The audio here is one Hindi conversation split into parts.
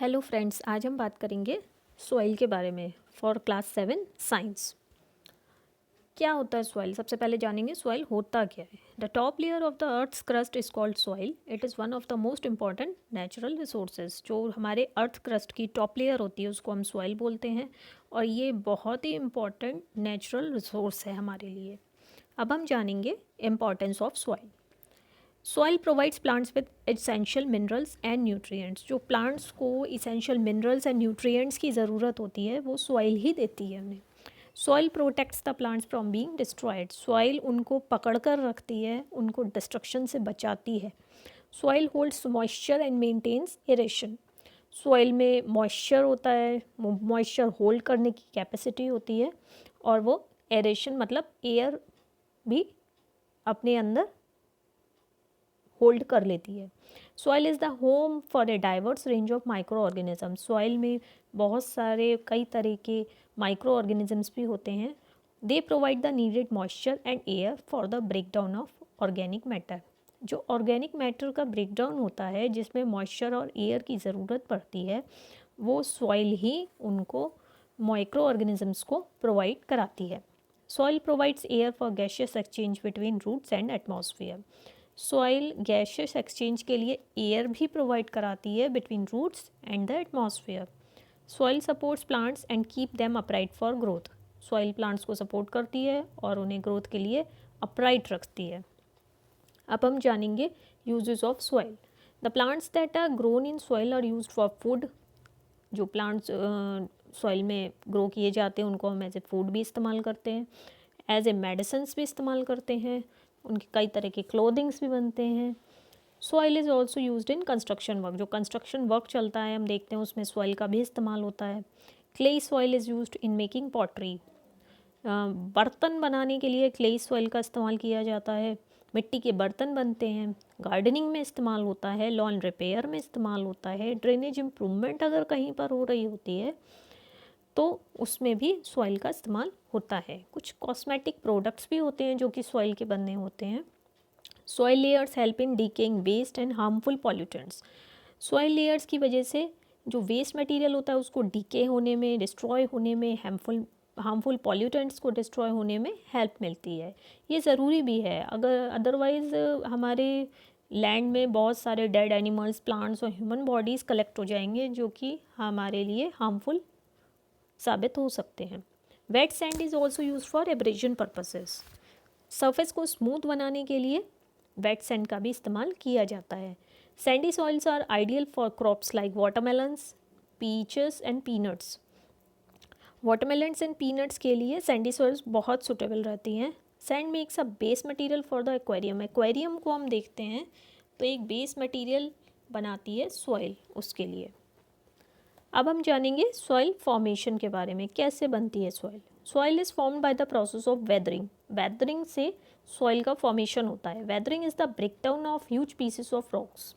हेलो फ्रेंड्स, आज हम बात करेंगे सॉइल के बारे में फॉर क्लास 7 साइंस। क्या होता है सॉइल? सबसे पहले जानेंगे सॉइल होता क्या है। The top layer of the earth's crust is called soil. It is one of the most important natural resources. जो हमारे अर्थ क्रस्ट की टॉप लेयर होती है उसको हम सॉइल बोलते हैं, और ये बहुत ही इम्पॉर्टेंट नेचुरल रिसोर्स है हमारे लिए। अब हम जानेंगे importance of soil. Soil provides plants with essential minerals and nutrients. जो प्लांट्स को इसेंशियल मिनरल्स एंड न्यूट्रिएंट्स की ज़रूरत होती है वो सॉइल ही देती है उन्हें। Soil protects the plants from being destroyed. Soil उनको पकड़ कर रखती है, उनको डिस्ट्रक्शन से बचाती है। Soil holds moisture and maintains aeration. Soil में मॉइस्चर होता है, मॉइस्चर होल्ड करने की कैपेसिटी होती है, और वो एरेशन मतलब एयर भी अपने अंदर होल्ड कर लेती है। Soil is the home for a diverse range of micro organism. Soil में बहुत सारे कई तरह के माइक्रो ऑर्गेनिजम्स भी होते हैं। They provide the needed moisture and air for the break down of organic matter. जो ऑर्गेनिक मैटर का ब्रेक डाउन होता है, जिसमें मॉइस्चर और एयर की ज़रूरत पड़ती है, वो सॉइल ही उनको माइक्रो ऑर्गेनिजम्स को प्रोवाइड कराती है। Soil provides air for gaseous exchange between roots and atmosphere. Soil gaseous exchange के लिए एयर भी प्रोवाइड कराती है between roots and the atmosphere. Soil supports plants and keep them upright for growth. Soil plants को सपोर्ट करती है और उन्हें ग्रोथ के लिए अपराइट रखती है। अब हम जानेंगे uses of soil. The plants that are grown in soil are used for food. जो प्लांट्स सॉइल में ग्रो किए जाते हैं उनको हम एज ए फूड भी इस्तेमाल करते हैं, एज ए मेडिसिन्स भी इस्तेमाल करते हैं, उनके कई तरह के क्लोथिंग्स भी बनते हैं। Soil is also used in construction work. जो कंस्ट्रक्शन वर्क चलता है हम देखते हैं उसमें सॉइल का भी इस्तेमाल होता है। Clay soil is used in making pottery. बर्तन बनाने के लिए क्ले सॉइल का इस्तेमाल किया जाता है। मिट्टी के बर्तन बनते हैं, गार्डनिंग में इस्तेमाल होता है, लॉन रिपेयर में इस्तेमाल होता है, ड्रेनेज इम्प्रूवमेंट अगर कहीं पर हो रही होती है तो उसमें भी सॉइल का इस्तेमाल होता है। कुछ कॉस्मेटिक प्रोडक्ट्स भी होते हैं जो कि सॉइल के बने होते हैं। Soil layers help in decaying waste and harmful pollutants. Soil layers की वजह से जो वेस्ट मटेरियल होता है उसको डीके होने में, डिस्ट्रॉय होने में, हार्मफुल पॉल्यूटेंट्स को डिस्ट्रॉय होने में हेल्प मिलती है। ये ज़रूरी भी है, अगर अदरवाइज़ हमारे लैंड में बहुत सारे डेड एनिमल्स, प्लांट्स और ह्यूमन बॉडीज़ कलेक्ट हो जाएंगे जो कि हमारे लिए हार्मफुल साबित हो सकते हैं। Wet sand is also use for abrasion purposes. Surface को स्मूथ बनाने के लिए वेट सैंड का भी इस्तेमाल किया जाता है। Sandy soils are ideal for crops like watermelons, peaches and peanuts. Watermelons and peanuts के लिए सैंडी सॉइल्स बहुत सुटेबल रहती हैं। Sand makes a base material for the aquarium. Aquarium को हम देखते हैं तो एक बेस मटेरियल बनाती है सॉइल उसके लिए। अब हम जानेंगे सॉइल फॉर्मेशन के बारे में, कैसे बनती है soil. Soil is formed by the process of weathering. Weathering से सॉइल का फॉर्मेशन होता है। Weathering is the breakdown of huge pieces of rocks.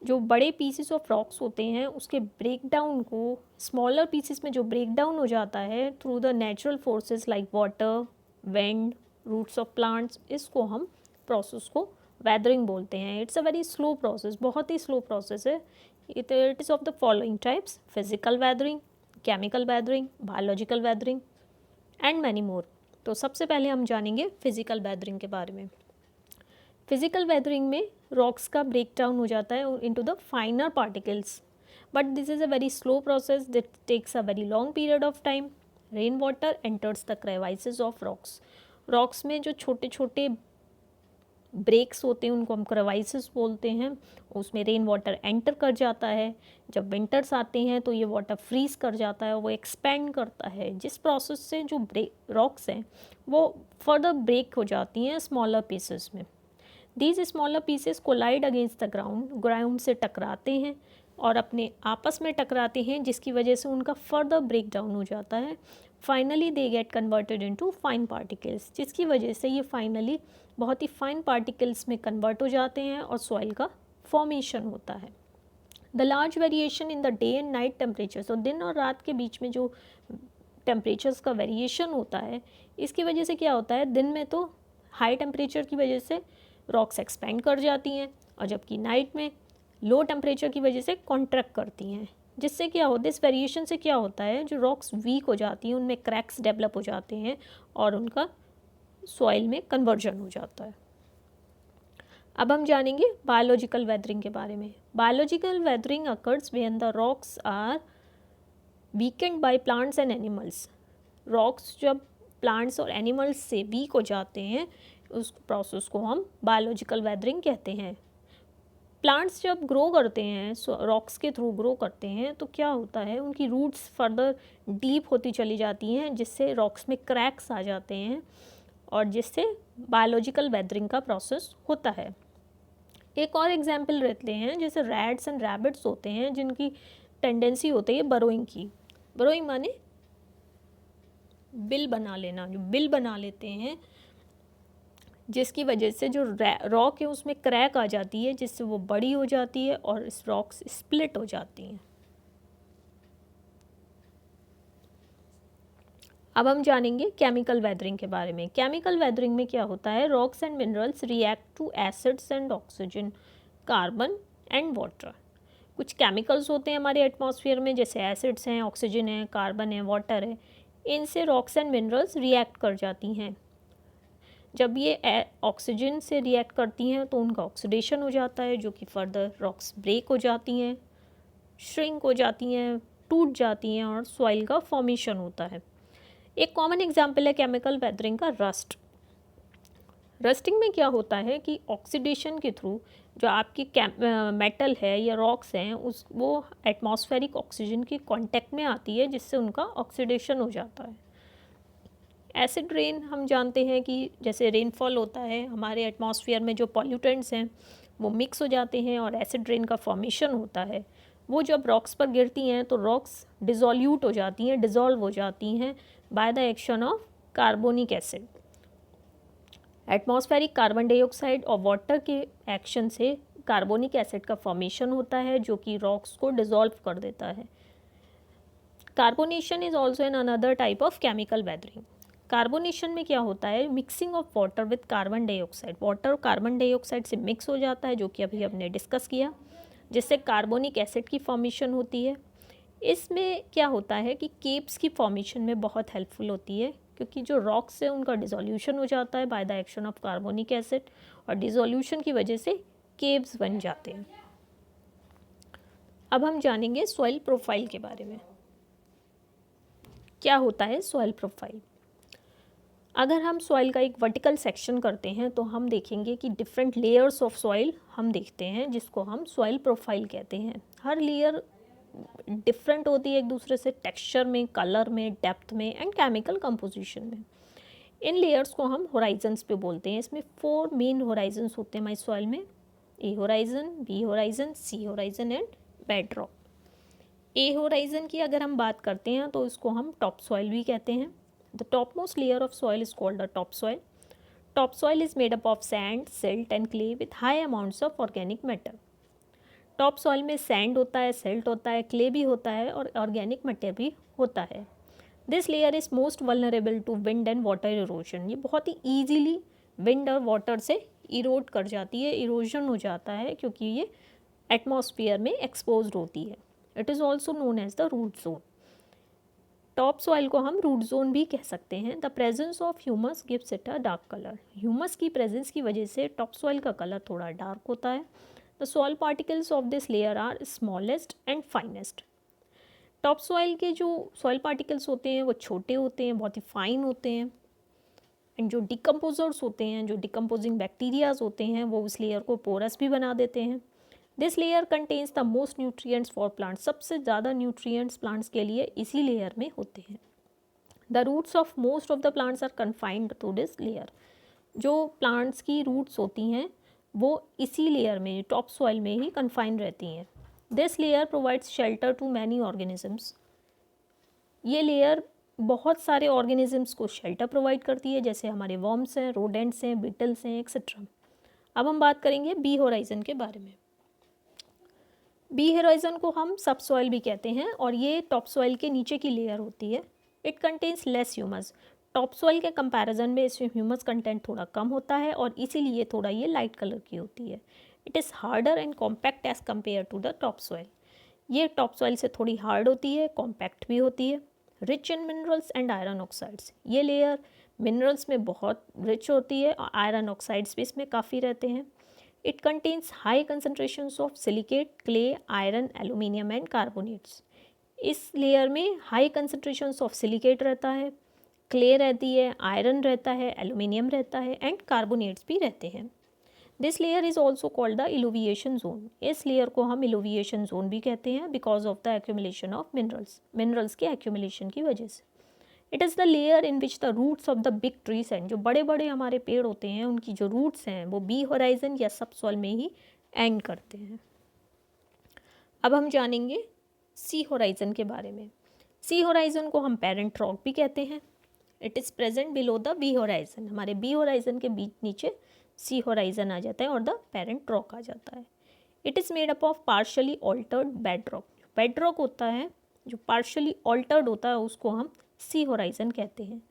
जो बड़े पीसेस ऑफ रॉक्स होते हैं उसके ब्रेकडाउन को स्मॉलर पीसेस में जो ब्रेकडाउन हो जाता है through the natural forces like water, wind, roots of plants, इसको हम प्रोसेस को वेदरिंग बोलते हैं। It's a very slow process, बहुत ही स्लो प्रोसेस है। It is of the following types: physical weathering, chemical weathering, biological weathering and many more. तो सबसे पहले हम जानेंगे फिजिकल वेदरिंग के बारे में। फिजिकल वेदरिंग में रॉक्स का ब्रेक डाउन हो जाता है into the finer particles, but this is a very slow process that takes a very long period of time. Rain water enters the crevices of rocks. Rocks में जो छोटे छोटे ब्रेक्स होते हैं उनको हम क्रेवाइसेस बोलते हैं, उसमें रेन वाटर एंटर कर जाता है। जब विंटर्स आते हैं तो ये वाटर फ्रीज कर जाता है, वो एक्सपेंड करता है, जिस प्रोसेस से जो रॉक्स हैं वो फर्दर ब्रेक हो जाती हैं स्मॉलर पीसेस में। These smaller pieces collide against the ground. Ground से टकराते हैं और अपने आपस में टकराते हैं, जिसकी वजह से उनका फर्दर ब्रेक डाउन हो जाता है। Finally they get converted into fine particles, जिसकी वजह से ये फाइनली बहुत ही फाइन पार्टिकल्स में कन्वर्ट हो जाते हैं और सॉइल का फॉर्मेशन होता है। The large variation in the day and night temperature. तो दिन और रात के बीच में जो टेम्परेचर्स का वेरिएशन होता है, इसकी वजह से क्या होता है, दिन में तो हाई टेम्परेचर की वजह से रॉक्स एक्सपेंड कर जाती हैं, और जबकि नाइट में लो टेम्परेचर की वजह से कॉन्ट्रैक्ट करती हैं, जिससे क्या होता है, इस वेरिएशन से क्या होता है, जो रॉक्स वीक हो जाती हैं उनमें क्रैक्स डेवलप हो जाते हैं और उनका सॉइल में कन्वर्जन हो जाता है। अब हम जानेंगे बायोलॉजिकल वेदरिंग के बारे में। Biological weathering occurs when the rocks are weakened by plants and animals. Rocks जब प्लांट्स और एनिमल्स से वीक हो जाते हैं, उस प्रोसेस को हम बायोलॉजिकल वेदरिंग कहते हैं। प्लांट्स जब ग्रो करते हैं, रॉक्स के थ्रू ग्रो करते हैं, तो क्या होता है, उनकी रूट्स फर्दर डीप होती चली जाती हैं, जिससे रॉक्स में क्रैक्स आ जाते हैं और जिससे बायोलॉजिकल वेदरिंग का प्रोसेस होता है। एक और एग्जांपल लेते हैं, जैसे रैट्स एंड रैबिट्स होते हैं जिनकी टेंडेंसी होती है बरोइंग की। बरोइंग माने बिल बना लेना, जो बिल बना लेते हैं, जिसकी वजह से जो रॉक है उसमें क्रैक आ जाती है, जिससे वो बड़ी हो जाती है और इस रॉक्स स्प्लिट हो जाती हैं। अब हम जानेंगे केमिकल वेदरिंग के बारे में। केमिकल वेदरिंग में क्या होता है, rocks and minerals react to acids and oxygen, carbon and water. कुछ केमिकल्स होते हैं हमारे एटमॉस्फेयर में, जैसे एसिड्स हैं, ऑक्सीजन है, कार्बन है, वाटर है। इनसे रॉक्स एंड मिनरल्स रिएक्ट कर जाती हैं। जब ये ऑक्सीजन से रिएक्ट करती हैं तो उनका ऑक्सीडेशन हो जाता है, जो कि फर्दर रॉक्स ब्रेक हो जाती हैं, श्रिंक हो जाती हैं, टूट जाती हैं और सॉइल का फॉर्मेशन होता है। एक कॉमन एग्जांपल है केमिकल वेदरिंग का रस्ट। रस्टिंग में क्या होता है कि ऑक्सीडेशन के थ्रू जो आपकी मेटल है या रॉक्स हैं, उस वो एटमॉस्फेरिक ऑक्सीजन के कांटेक्ट में आती है, जिससे उनका ऑक्सीडेशन हो जाता है। एसिड रेन हम जानते हैं कि जैसे रेनफॉल होता है, हमारे एटमॉस्फेयर में जो पॉल्यूटेंट्स हैं वो मिक्स हो जाते हैं और एसिड रेन का फॉर्मेशन होता है। वो जब रॉक्स पर गिरती हैं तो रॉक्स डिज़ोल्यूट हो जाती हैं, डिज़ोल्व हो जाती हैं by the action of carbonic acid. Atmospheric carbon dioxide और वाटर के एक्शन से कार्बोनिक एसिड का फॉर्मेशन होता है, जो कि रॉक्स को डिज़ोल्व कर देता है। Carbonation is also an another type of chemical weathering. Carbonation में क्या होता है, mixing of water with carbon dioxide. Water carbon dioxide से मिक्स हो जाता है, जो कि अभी हमने डिस्कस किया, जिससे कार्बोनिक एसिड की फॉर्मेशन होती है। इसमें क्या होता है कि केप्स की फॉर्मेशन में बहुत हेल्पफुल होती है, क्योंकि जो रॉक्स है उनका डिसोल्यूशन हो जाता है by the action of carbonic acid, और डिसोल्यूशन की वजह से केव्स बन जाते हैं। अब हम जानेंगे सॉइल प्रोफाइल के बारे में। क्या होता है सॉइल प्रोफाइल? अगर हम सॉइल का एक वर्टिकल सेक्शन करते हैं तो हम देखेंगे कि डिफरेंट लेयर्स ऑफ सॉइल हम देखते हैं, जिसको हम सॉइल प्रोफाइल कहते हैं। हर लेयर डिफरेंट होती है एक दूसरे से, टेक्सचर में, कलर में, डेप्थ में एंड केमिकल कंपोजिशन में। इन लेयर्स को हम होराइजन्स पे बोलते हैं। इसमें 4 मेन होराइजन्स होते हैं हमारी सॉइल में, A horizon, B horizon, C horizon and bedrock. A horizon की अगर हम बात करते हैं तो इसको हम टॉप सॉइल भी कहते हैं। The top most layer of soil is called the top soil. Top soil is made up of sand, silt and clay with high amounts of organic matter. Top soil में सैंड होता है, सिल्ट होता है, क्ले भी होता है और ऑर्गेनिक मैटर भी होता है। This layer is most vulnerable to wind and water erosion. ये बहुत ही ईजीली विंड और वाटर से इरोड कर जाती है, इरोजन हो जाता है, क्योंकि ये एटमॉस्फेयर में एक्सपोज्ड होती है। It is also known as the root zone. Top soil को हम रूट जोन भी कह सकते हैं। The presence of humus gives it a dark colour. Humus की प्रेजेंस की वजह से टॉप सॉइल का कलर थोड़ा डार्क होता है। The soil particles of this layer are smallest and finest. Top soil के जो सॉइल पार्टिकल्स होते हैं वो छोटे होते हैं, बहुत ही फाइन होते हैं। एंड जो डिकम्पोजर्स होते हैं, जो डिकम्पोजिंग बैक्टीरियाज होते हैं, वो उस लेयर को पोरस भी बना देते हैं। This layer contains the most nutrients for plants. सबसे ज़्यादा न्यूट्रिएंट्स प्लांट्स के लिए इसी लेयर में होते हैं। The roots of most of the plants are confined to this layer. जो प्लांट्स की रूट्स होती हैं वो इसी लेयर में, टॉप सॉइल में ही कन्फाइंड रहती हैं। This layer provides shelter to many organisms. ये लेयर बहुत सारे ऑर्गेनिजम्स को शेल्टर प्रोवाइड करती है, जैसे हमारे वर्म्स हैं, रोडेंट्स हैं, बीटल्स हैं, एक्सेट्रा। अब हम बात करेंगे बी होराइजन के बारे में। बी होराइजन को हम सब सॉइल भी कहते हैं और ये टॉप सॉइल के नीचे की लेयर होती है। It contains less humus. Top soil के कंपैरिजन में इसमें ह्यूमस कंटेंट थोड़ा कम होता है और इसीलिए थोड़ा ये लाइट कलर की होती है। It is harder and compact as compare to the top soil. ये टॉप सॉइल से थोड़ी हार्ड होती है, कॉम्पैक्ट भी होती है। Rich in minerals and iron oxides, ये लेयर मिनरल्स में बहुत रिच होती है और आयरन ऑक्साइड्स भी इसमें काफ़ी रहते हैं। It contains high concentrations of silicate, clay, iron, aluminium and carbonates. इस लेयर में हाई कंसनट्रेशंस ऑफ सिलिकेट रहता है, क्ले रहती है, आयरन रहता है, एल्यूमिनियम रहता है एंड कार्बोनेट्स भी रहते हैं। This layer is also called the illuviation zone. इस लेयर को हम इलुविएशन जोन भी कहते हैं because of the accumulation of minerals के एक्यूमुलेशन की वजह से। It is the layer in which the roots of the big trees and, जो बड़े बड़े हमारे पेड़ होते हैं उनकी जो रूट्स हैं वो बी होराइजन या सब सॉइल में ही एंड करते हैं। अब हम जानेंगे सी होराइजन के बारे में। सी होराइजन को हम पेरेंट रॉक भी कहते हैं। It is present below the B horizon, हमारे बी होराइजन के बीच नीचे सी होराइजन आ जाता है और द पेरेंट रॉक आ जाता है। It is made up of partially altered bed rock. Bed rock होता है जो पार्शली ऑल्टर्ड होता है उसको हम सी होराइजन कहते हैं।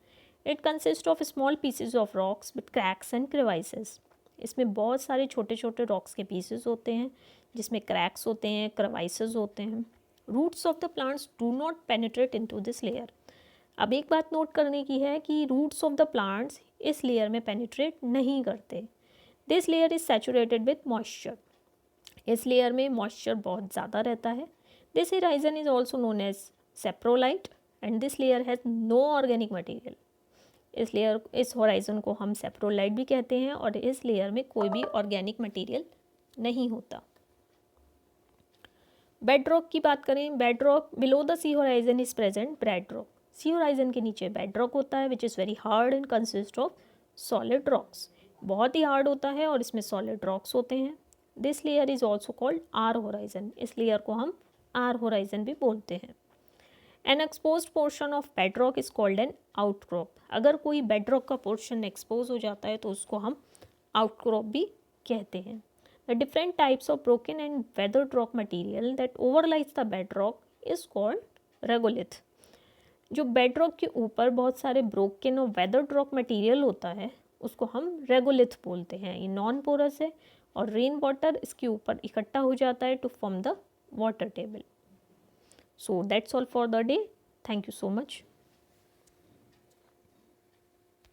It consist of small pieces of rocks with cracks and crevices. इसमें बहुत सारे छोटे छोटे रॉक्स के पीसेस होते हैं जिसमें क्रैक्स होते हैं, क्रेवाइसेस होते हैं। Roots of the plants do not penetrate into this layer. अब एक बात नोट करने की है कि रूट्स ऑफ द प्लांट्स इस लेयर में पेनिट्रेट नहीं करते। This layer is saturated with moisture. इस लेयर में मॉइस्चर बहुत ज़्यादा रहता है। This horizon is also known as saprolite and this layer has no organic material. इस होराइजन को हम सेप्रोलाइट भी कहते हैं और इस लेयर में कोई भी ऑर्गेनिक मटेरियल नहीं होता। बेड रॉक की बात करें, bed rock below the C horizon is present bed rock. C horizon के नीचे बेड रॉक होता है which is very hard and consist of solid rocks. बहुत ही हार्ड होता है और इसमें सॉलिड रॉक्स होते हैं। This layer is also called R horizon. इस लेयर को हम आर होराइजन भी बोलते हैं। An expose portion of bed rock is called an outcrop. अगर कोई बेड रॉक का पोर्शन एक्सपोज हो जाता है तो उसको हम आउटक्रॉप भी कहते हैं। The different types of broken and weathered rock material that overlies the bed rock is called regolith. जो बेड रॉक के ऊपर बहुत सारे ब्रोकन और वेदर्ड रॉक मटेरियल होता है उसको हम रेगोलिथ बोलते हैं। ये नॉन पोरस है और रेन वाटर इसके ऊपर इकट्ठा हो जाता है to form the water table. So that's all for the day. Thank you so much.